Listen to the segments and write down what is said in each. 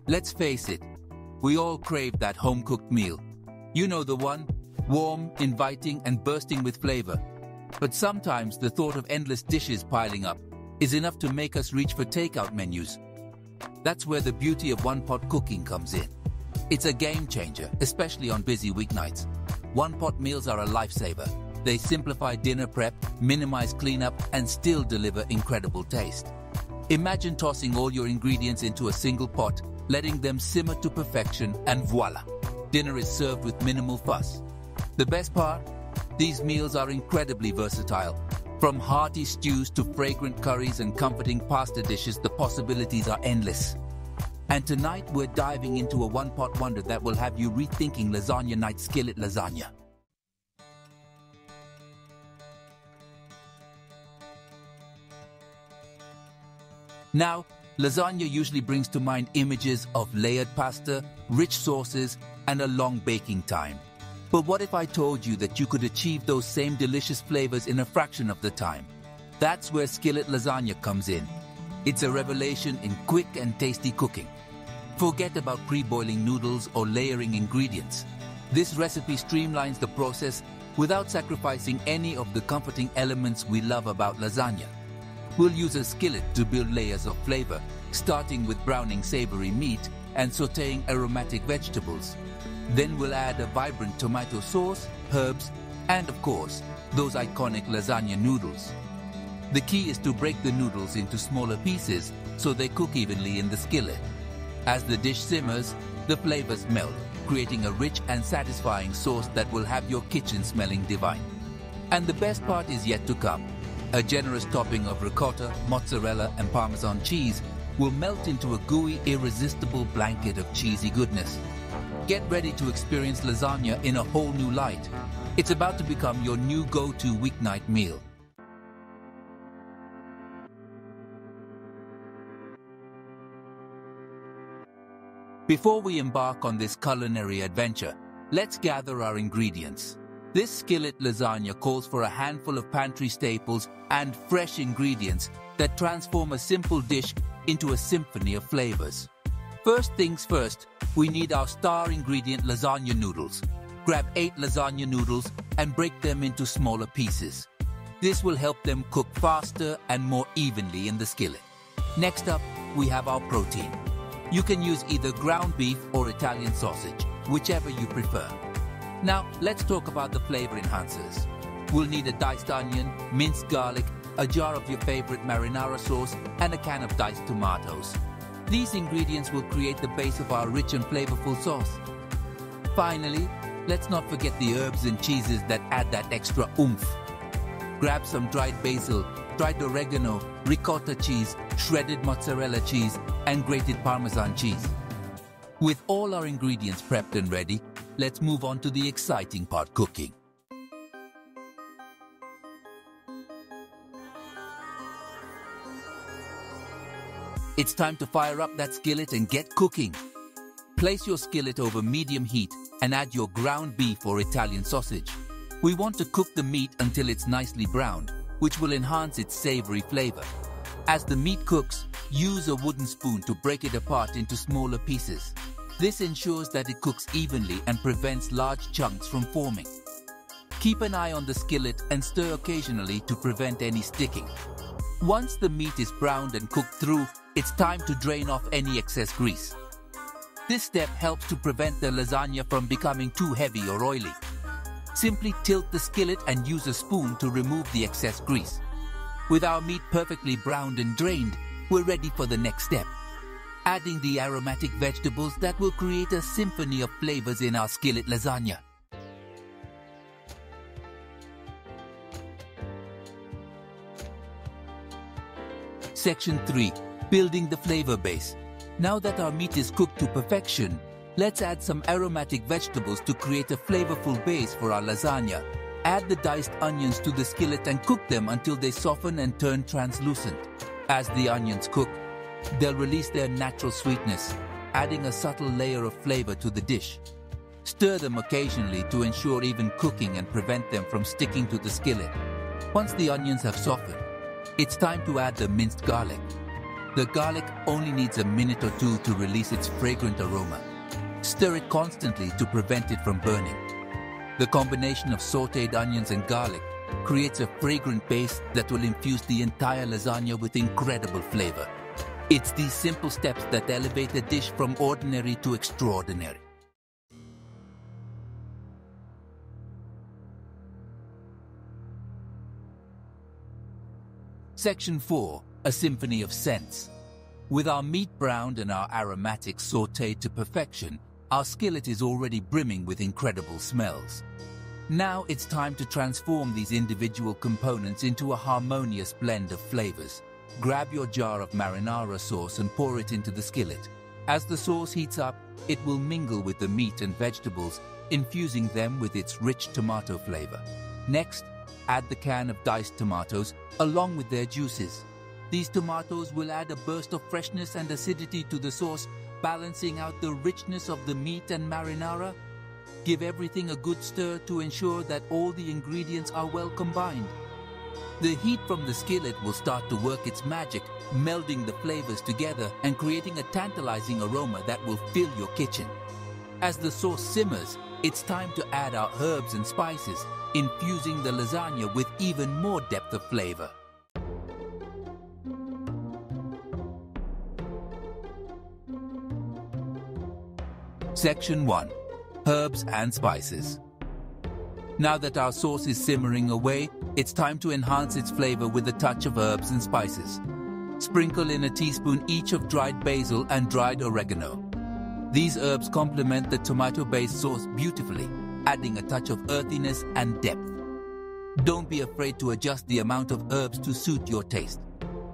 Let's face it, we all crave that home-cooked meal. You know the one, warm, inviting, and bursting with flavor. But sometimes the thought of endless dishes piling up is enough to make us reach for takeout menus. That's where the beauty of one-pot cooking comes in. It's a game changer, especially on busy weeknights. One-pot meals are a lifesaver. They simplify dinner prep, minimize cleanup, and still deliver incredible taste. Imagine tossing all your ingredients into a single pot, letting them simmer to perfection, and voila! Dinner is served with minimal fuss. The best part? These meals are incredibly versatile. From hearty stews to fragrant curries and comforting pasta dishes, the possibilities are endless. And tonight we're diving into a one-pot wonder that will have you rethinking lasagna night. Skillet Lasagna. Now, lasagna usually brings to mind images of layered pasta, rich sauces, and a long baking time. But what if I told you that you could achieve those same delicious flavors in a fraction of the time? That's where Skillet Lasagna comes in. It's a revelation in quick and tasty cooking. Forget about pre-boiling noodles or layering ingredients. This recipe streamlines the process without sacrificing any of the comforting elements we love about lasagna. We'll use a skillet to build layers of flavor, starting with browning savory meat and sautéing aromatic vegetables. Then we'll add a vibrant tomato sauce, herbs, and of course, those iconic lasagna noodles. The key is to break the noodles into smaller pieces so they cook evenly in the skillet. As the dish simmers, the flavors melt, creating a rich and satisfying sauce that will have your kitchen smelling divine. And the best part is yet to come. A generous topping of ricotta, mozzarella, and Parmesan cheese will melt into a gooey, irresistible blanket of cheesy goodness. Get ready to experience lasagna in a whole new light. It's about to become your new go-to weeknight meal. Before we embark on this culinary adventure, let's gather our ingredients. This skillet lasagna calls for a handful of pantry staples and fresh ingredients that transform a simple dish into a symphony of flavors. First things first, we need our star ingredient, lasagna noodles. Grab 8 lasagna noodles and break them into smaller pieces. This will help them cook faster and more evenly in the skillet. Next up, we have our protein. You can use either ground beef or Italian sausage, whichever you prefer. Now, let's talk about the flavor enhancers. We'll need a diced onion, minced garlic, a jar of your favorite marinara sauce, and a can of diced tomatoes. These ingredients will create the base of our rich and flavorful sauce. Finally, let's not forget the herbs and cheeses that add that extra oomph. Grab some dried basil, dried oregano, ricotta cheese, shredded mozzarella cheese, and grated Parmesan cheese. With all our ingredients prepped and ready, let's move on to the exciting part, cooking. It's time to fire up that skillet and get cooking. Place your skillet over medium heat and add your ground beef or Italian sausage. We want to cook the meat until it's nicely browned, which will enhance its savory flavor. As the meat cooks, use a wooden spoon to break it apart into smaller pieces. This ensures that it cooks evenly and prevents large chunks from forming. Keep an eye on the skillet and stir occasionally to prevent any sticking. Once the meat is browned and cooked through, it's time to drain off any excess grease. This step helps to prevent the lasagna from becoming too heavy or oily. Simply tilt the skillet and use a spoon to remove the excess grease. With our meat perfectly browned and drained, we're ready for the next step. Adding the aromatic vegetables that will create a symphony of flavors in our skillet lasagna. Section 3. Building the flavor base. Now that our meat is cooked to perfection, let's add some aromatic vegetables to create a flavorful base for our lasagna. Add the diced onions to the skillet and cook them until they soften and turn translucent. As the onions cook, they'll release their natural sweetness, adding a subtle layer of flavor to the dish. Stir them occasionally to ensure even cooking and prevent them from sticking to the skillet. Once the onions have softened, it's time to add the minced garlic. The garlic only needs a minute or two to release its fragrant aroma. Stir it constantly to prevent it from burning. The combination of sautéed onions and garlic creates a fragrant base that will infuse the entire lasagna with incredible flavor. It's these simple steps that elevate a dish from ordinary to extraordinary. Section 4. A symphony of scents. With our meat browned and our aromatics sautéed to perfection, our skillet is already brimming with incredible smells. Now it's time to transform these individual components into a harmonious blend of flavors. Grab your jar of marinara sauce and pour it into the skillet. As the sauce heats up, it will mingle with the meat and vegetables, infusing them with its rich tomato flavor. Next, add the can of diced tomatoes along with their juices. These tomatoes will add a burst of freshness and acidity to the sauce, balancing out the richness of the meat and marinara. Give everything a good stir to ensure that all the ingredients are well combined. The heat from the skillet will start to work its magic, melding the flavors together and creating a tantalizing aroma that will fill your kitchen. As the sauce simmers, it's time to add our herbs and spices, infusing the lasagna with even more depth of flavor. Section 1. Herbs and spices. Now that our sauce is simmering away, it's time to enhance its flavor with a touch of herbs and spices. Sprinkle in a teaspoon each of dried basil and dried oregano. These herbs complement the tomato-based sauce beautifully, adding a touch of earthiness and depth. Don't be afraid to adjust the amount of herbs to suit your taste.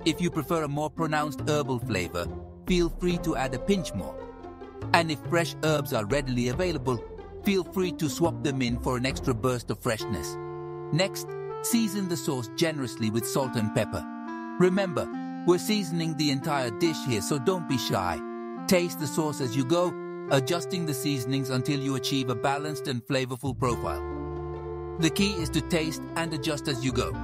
If you prefer a more pronounced herbal flavor, feel free to add a pinch more. And if fresh herbs are readily available, feel free to swap them in for an extra burst of freshness. Next, season the sauce generously with salt and pepper. Remember, we're seasoning the entire dish here, so don't be shy. Taste the sauce as you go, adjusting the seasonings until you achieve a balanced and flavorful profile. The key is to taste and adjust as you go.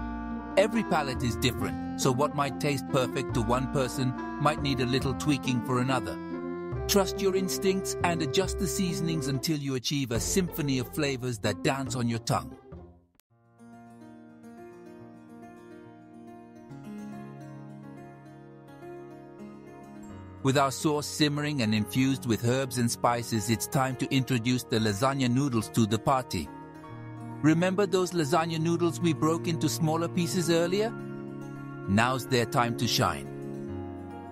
Every palate is different, so what might taste perfect to one person might need a little tweaking for another. Trust your instincts and adjust the seasonings until you achieve a symphony of flavors that dance on your tongue. With our sauce simmering and infused with herbs and spices, it's time to introduce the lasagna noodles to the party. Remember those lasagna noodles we broke into smaller pieces earlier? Now's their time to shine.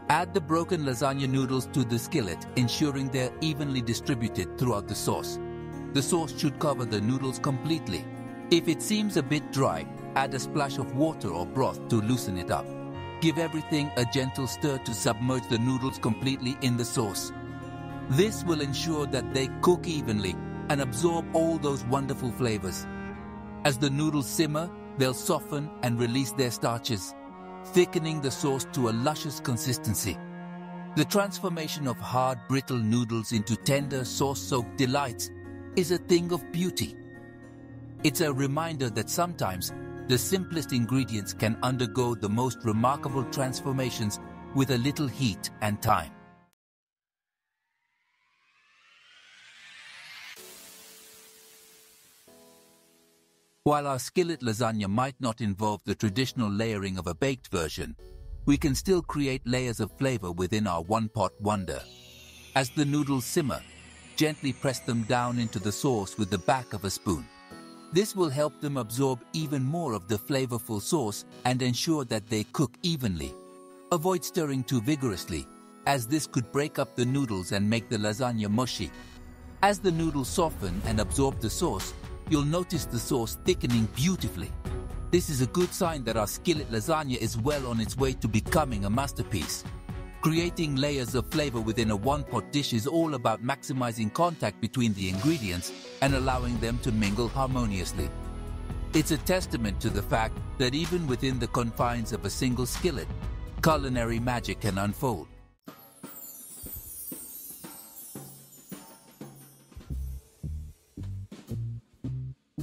Add the broken lasagna noodles to the skillet, ensuring they're evenly distributed throughout the sauce. The sauce should cover the noodles completely. If it seems a bit dry, add a splash of water or broth to loosen it up. Give everything a gentle stir to submerge the noodles completely in the sauce. This will ensure that they cook evenly and absorb all those wonderful flavors. As the noodles simmer, they'll soften and release their starches, thickening the sauce to a luscious consistency. The transformation of hard, brittle noodles into tender, sauce-soaked delights is a thing of beauty. It's a reminder that sometimes the simplest ingredients can undergo the most remarkable transformations with a little heat and time. While our skillet lasagna might not involve the traditional layering of a baked version, we can still create layers of flavor within our one-pot wonder. As the noodles simmer, gently press them down into the sauce with the back of a spoon. This will help them absorb even more of the flavorful sauce and ensure that they cook evenly. Avoid stirring too vigorously, as this could break up the noodles and make the lasagna mushy. As the noodles soften and absorb the sauce, you'll notice the sauce thickening beautifully. This is a good sign that our skillet lasagna is well on its way to becoming a masterpiece. Creating layers of flavor within a one-pot dish is all about maximizing contact between the ingredients and allowing them to mingle harmoniously. It's a testament to the fact that even within the confines of a single skillet, culinary magic can unfold.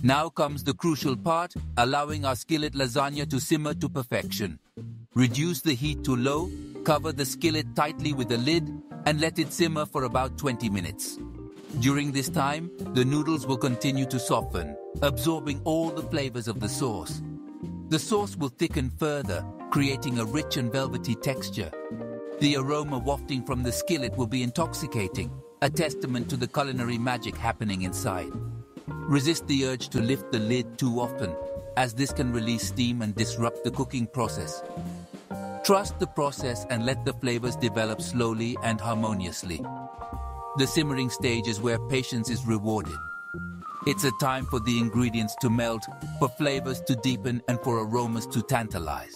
Now comes the crucial part, allowing our skillet lasagna to simmer to perfection. Reduce the heat to low Cover the skillet tightly with a lid and let it simmer for about 20 minutes. During this time, the noodles will continue to soften, absorbing all the flavors of the sauce. The sauce will thicken further, creating a rich and velvety texture. The aroma wafting from the skillet will be intoxicating, a testament to the culinary magic happening inside. Resist the urge to lift the lid too often, as this can release steam and disrupt the cooking process. Trust the process and let the flavors develop slowly and harmoniously. The simmering stage is where patience is rewarded. It's a time for the ingredients to melt, for flavors to deepen, and for aromas to tantalize.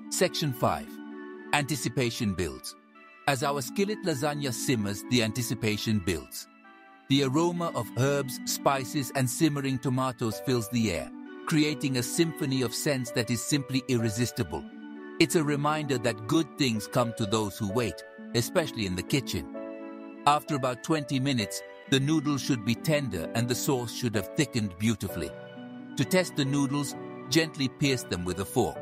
Section 5. Anticipation builds. As our skillet lasagna simmers, the anticipation builds. The aroma of herbs, spices, and simmering tomatoes fills the air, creating a symphony of scents that is simply irresistible. It's a reminder that good things come to those who wait, especially in the kitchen. After about 20 minutes, the noodles should be tender and the sauce should have thickened beautifully. To test the noodles, gently pierce them with a fork.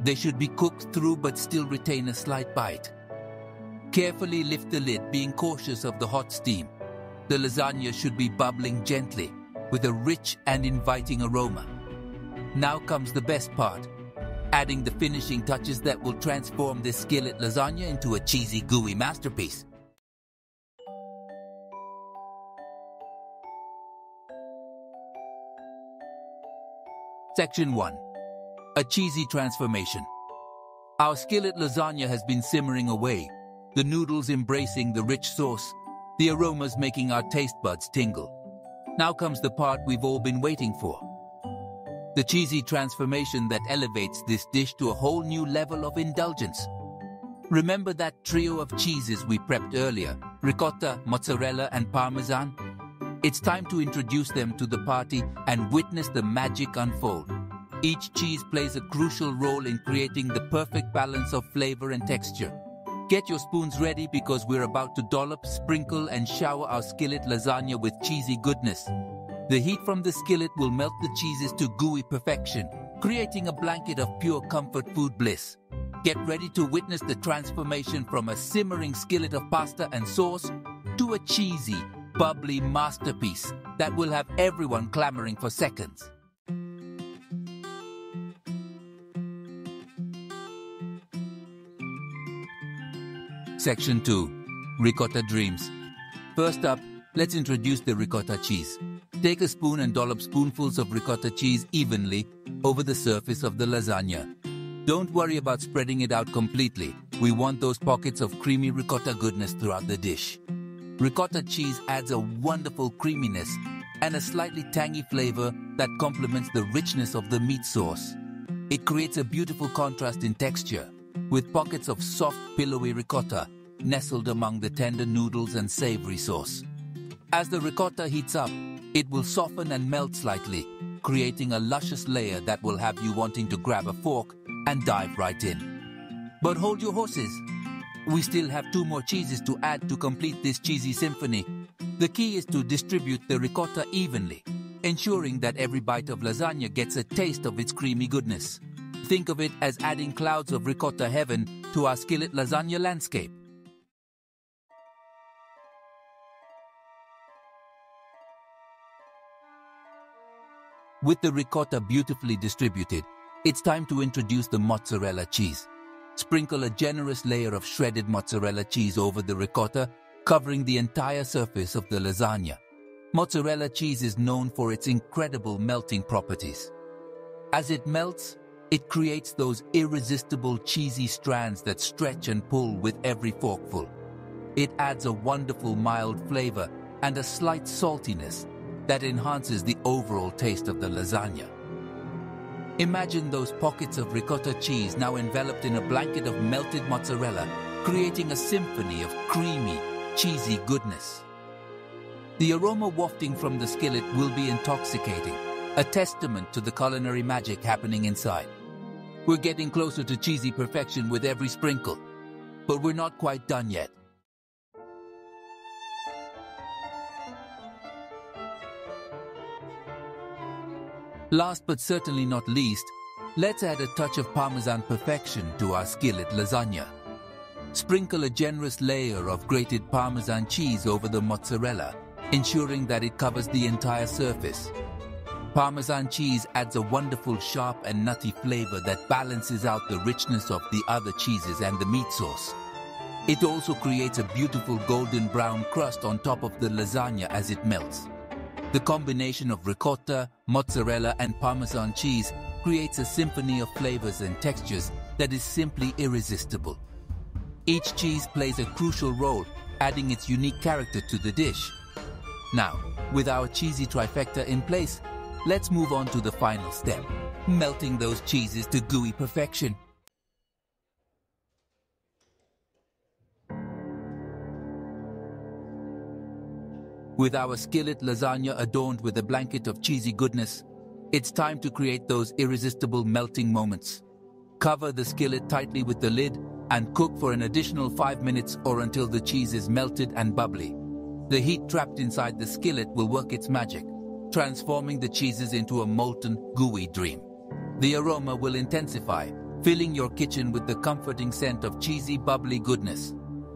They should be cooked through but still retain a slight bite. Carefully lift the lid, being cautious of the hot steam. The lasagna should be bubbling gently, with a rich and inviting aroma. Now comes the best part, adding the finishing touches that will transform this skillet lasagna into a cheesy, gooey masterpiece. Section 1. A cheesy transformation. Our skillet lasagna has been simmering away, the noodles embracing the rich sauce, the aromas making our taste buds tingle. Now comes the part we've all been waiting for. The cheesy transformation that elevates this dish to a whole new level of indulgence. Remember that trio of cheeses we prepped earlier, ricotta, mozzarella, and Parmesan? It's time to introduce them to the party and witness the magic unfold. Each cheese plays a crucial role in creating the perfect balance of flavor and texture. Get your spoons ready because we're about to dollop, sprinkle, and shower our skillet lasagna with cheesy goodness. The heat from the skillet will melt the cheeses to gooey perfection, creating a blanket of pure comfort food bliss. Get ready to witness the transformation from a simmering skillet of pasta and sauce to a cheesy, bubbly masterpiece that will have everyone clamoring for seconds. Section 2. Ricotta Dreams. First up, let's introduce the ricotta cheese. Take a spoon and dollop spoonfuls of ricotta cheese evenly over the surface of the lasagna. Don't worry about spreading it out completely. We want those pockets of creamy ricotta goodness throughout the dish. Ricotta cheese adds a wonderful creaminess and a slightly tangy flavor that complements the richness of the meat sauce. It creates a beautiful contrast in texture, with pockets of soft, pillowy ricotta nestled among the tender noodles and savory sauce. As the ricotta heats up, it will soften and melt slightly, creating a luscious layer that will have you wanting to grab a fork and dive right in. But hold your horses. We still have 2 more cheeses to add to complete this cheesy symphony. The key is to distribute the ricotta evenly, ensuring that every bite of lasagna gets a taste of its creamy goodness. Think of it as adding clouds of ricotta heaven to our skillet lasagna landscape. With the ricotta beautifully distributed, it's time to introduce the mozzarella cheese. Sprinkle a generous layer of shredded mozzarella cheese over the ricotta, covering the entire surface of the lasagna. Mozzarella cheese is known for its incredible melting properties. As it melts, it creates those irresistible cheesy strands that stretch and pull with every forkful. It adds a wonderful mild flavor and a slight saltiness that enhances the overall taste of the lasagna. Imagine those pockets of ricotta cheese now enveloped in a blanket of melted mozzarella, creating a symphony of creamy, cheesy goodness. The aroma wafting from the skillet will be intoxicating, a testament to the culinary magic happening inside. We're getting closer to cheesy perfection with every sprinkle, but we're not quite done yet. Last but certainly not least, let's add a touch of Parmesan perfection to our skillet lasagna. Sprinkle a generous layer of grated Parmesan cheese over the mozzarella, ensuring that it covers the entire surface. Parmesan cheese adds a wonderful sharp and nutty flavor that balances out the richness of the other cheeses and the meat sauce. It also creates a beautiful golden brown crust on top of the lasagna as it melts. The combination of ricotta, mozzarella and Parmesan cheese creates a symphony of flavors and textures that is simply irresistible. Each cheese plays a crucial role, adding its unique character to the dish. Now, with our cheesy trifecta in place, let's move on to the final step, melting those cheeses to gooey perfection. With our skillet lasagna adorned with a blanket of cheesy goodness, it's time to create those irresistible melting moments. Cover the skillet tightly with the lid and cook for an additional 5 minutes or until the cheese is melted and bubbly. The heat trapped inside the skillet will work its magic, transforming the cheeses into a molten, gooey dream. The aroma will intensify, filling your kitchen with the comforting scent of cheesy, bubbly goodness.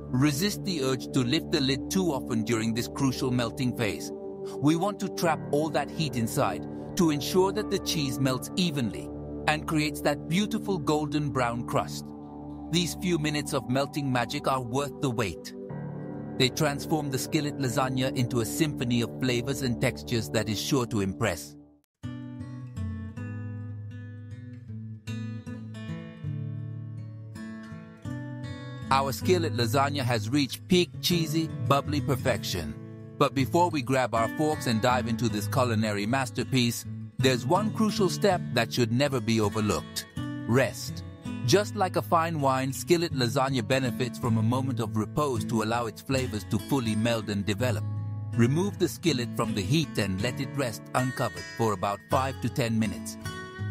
Resist the urge to lift the lid too often during this crucial melting phase. We want to trap all that heat inside to ensure that the cheese melts evenly and creates that beautiful golden brown crust. These few minutes of melting magic are worth the wait. They transform the skillet lasagna into a symphony of flavors and textures that is sure to impress. Our skillet lasagna has reached peak cheesy, bubbly perfection. But before we grab our forks and dive into this culinary masterpiece, there's one crucial step that should never be overlooked: rest. Just like a fine wine, skillet lasagna benefits from a moment of repose to allow its flavors to fully meld and develop. Remove the skillet from the heat and let it rest uncovered for about 5 to 10 minutes.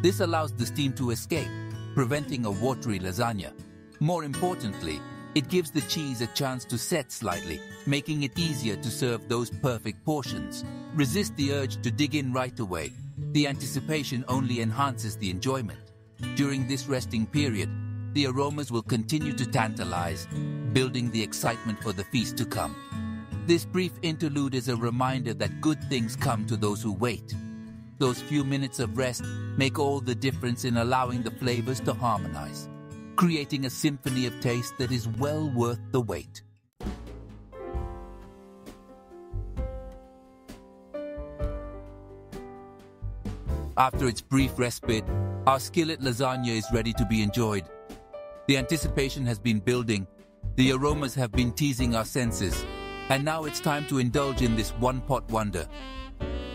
This allows the steam to escape, preventing a watery lasagna. More importantly, it gives the cheese a chance to set slightly, making it easier to serve those perfect portions. Resist the urge to dig in right away. The anticipation only enhances the enjoyment. During this resting period, the aromas will continue to tantalize, building the excitement for the feast to come. This brief interlude is a reminder that good things come to those who wait. Those few minutes of rest make all the difference in allowing the flavors to harmonize, creating a symphony of taste that is well worth the wait. After its brief respite, our skillet lasagna is ready to be enjoyed. The anticipation has been building, the aromas have been teasing our senses, and now it's time to indulge in this one-pot wonder.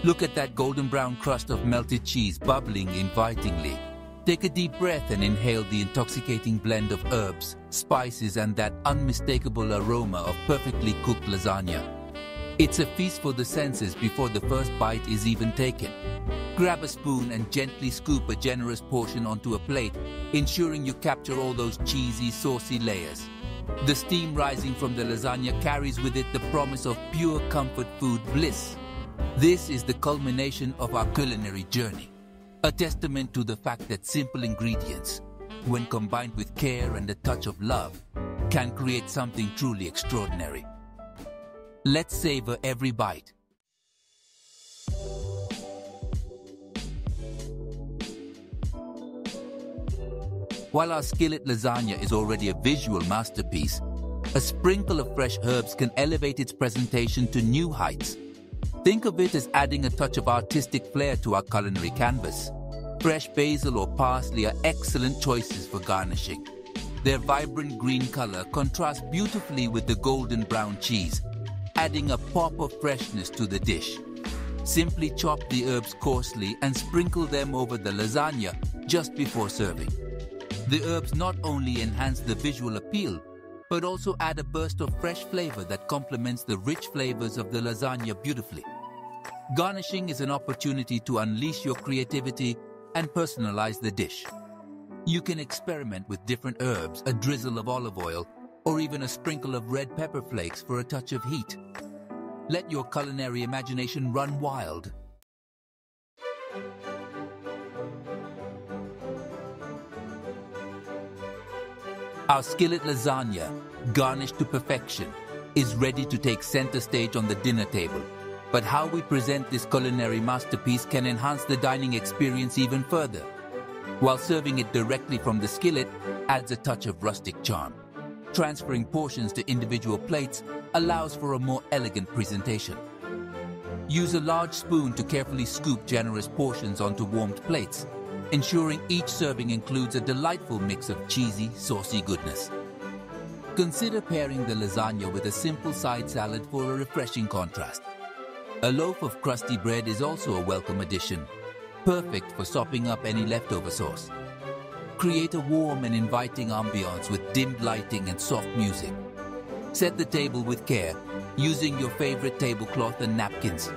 Look at that golden brown crust of melted cheese bubbling invitingly. Take a deep breath and inhale the intoxicating blend of herbs, spices, and that unmistakable aroma of perfectly cooked lasagna. It's a feast for the senses before the first bite is even taken. Grab a spoon and gently scoop a generous portion onto a plate, ensuring you capture all those cheesy, saucy layers. The steam rising from the lasagna carries with it the promise of pure comfort food bliss. This is the culmination of our culinary journey, a testament to the fact that simple ingredients, when combined with care and a touch of love, can create something truly extraordinary. Let's savor every bite. While our skillet lasagna is already a visual masterpiece, a sprinkle of fresh herbs can elevate its presentation to new heights. Think of it as adding a touch of artistic flair to our culinary canvas. Fresh basil or parsley are excellent choices for garnishing. Their vibrant green color contrasts beautifully with the golden brown cheese, adding a pop of freshness to the dish. Simply chop the herbs coarsely and sprinkle them over the lasagna just before serving. The herbs not only enhance the visual appeal, but also add a burst of fresh flavor that complements the rich flavors of the lasagna beautifully. Garnishing is an opportunity to unleash your creativity and personalize the dish. You can experiment with different herbs, a drizzle of olive oil, or even a sprinkle of red pepper flakes for a touch of heat. Let your culinary imagination run wild. Our skillet lasagna, garnished to perfection, is ready to take center stage on the dinner table. But how we present this culinary masterpiece can enhance the dining experience even further, while serving it directly from the skillet adds a touch of rustic charm. Transferring portions to individual plates allows for a more elegant presentation. Use a large spoon to carefully scoop generous portions onto warmed plates, ensuring each serving includes a delightful mix of cheesy, saucy goodness. Consider pairing the lasagna with a simple side salad for a refreshing contrast. A loaf of crusty bread is also a welcome addition, perfect for sopping up any leftover sauce. Create a warm and inviting ambiance with dimmed lighting and soft music. Set the table with care, using your favorite tablecloth and napkins.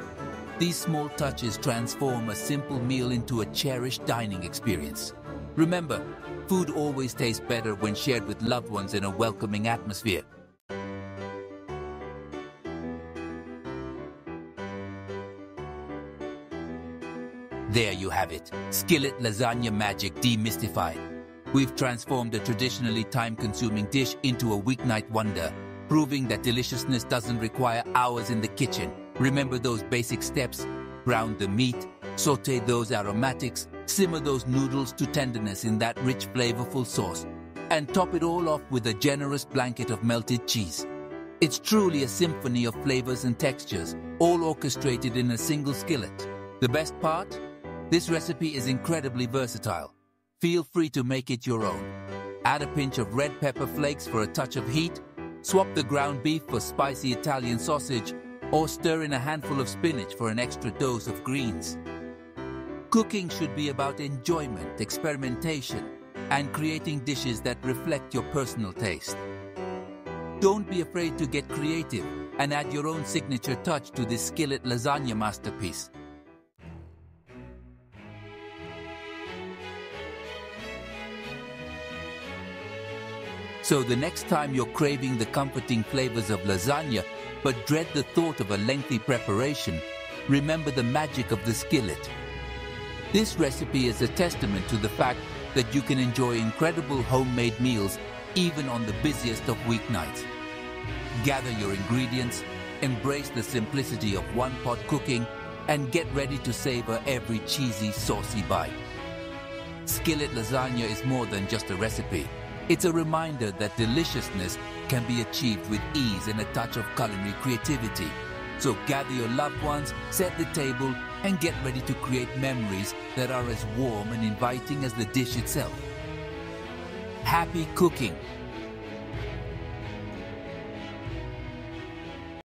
These small touches transform a simple meal into a cherished dining experience. Remember, food always tastes better when shared with loved ones in a welcoming atmosphere. There you have it, skillet lasagna magic demystified. We've transformed a traditionally time-consuming dish into a weeknight wonder, proving that deliciousness doesn't require hours in the kitchen. Remember those basic steps: brown the meat, saute those aromatics, simmer those noodles to tenderness in that rich, flavorful sauce, and top it all off with a generous blanket of melted cheese. It's truly a symphony of flavors and textures, all orchestrated in a single skillet. The best part? This recipe is incredibly versatile. Feel free to make it your own. Add a pinch of red pepper flakes for a touch of heat, swap the ground beef for spicy Italian sausage, or stir in a handful of spinach for an extra dose of greens. Cooking should be about enjoyment, experimentation, and creating dishes that reflect your personal taste. Don't be afraid to get creative and add your own signature touch to this skillet lasagna masterpiece. So the next time you're craving the comforting flavors of lasagna but dread the thought of a lengthy preparation, remember the magic of the skillet. This recipe is a testament to the fact that you can enjoy incredible homemade meals even on the busiest of weeknights. Gather your ingredients, embrace the simplicity of one-pot cooking, and get ready to savor every cheesy, saucy bite. Skillet lasagna is more than just a recipe. It's a reminder that deliciousness can be achieved with ease and a touch of culinary creativity. So gather your loved ones, set the table, and get ready to create memories that are as warm and inviting as the dish itself. Happy cooking!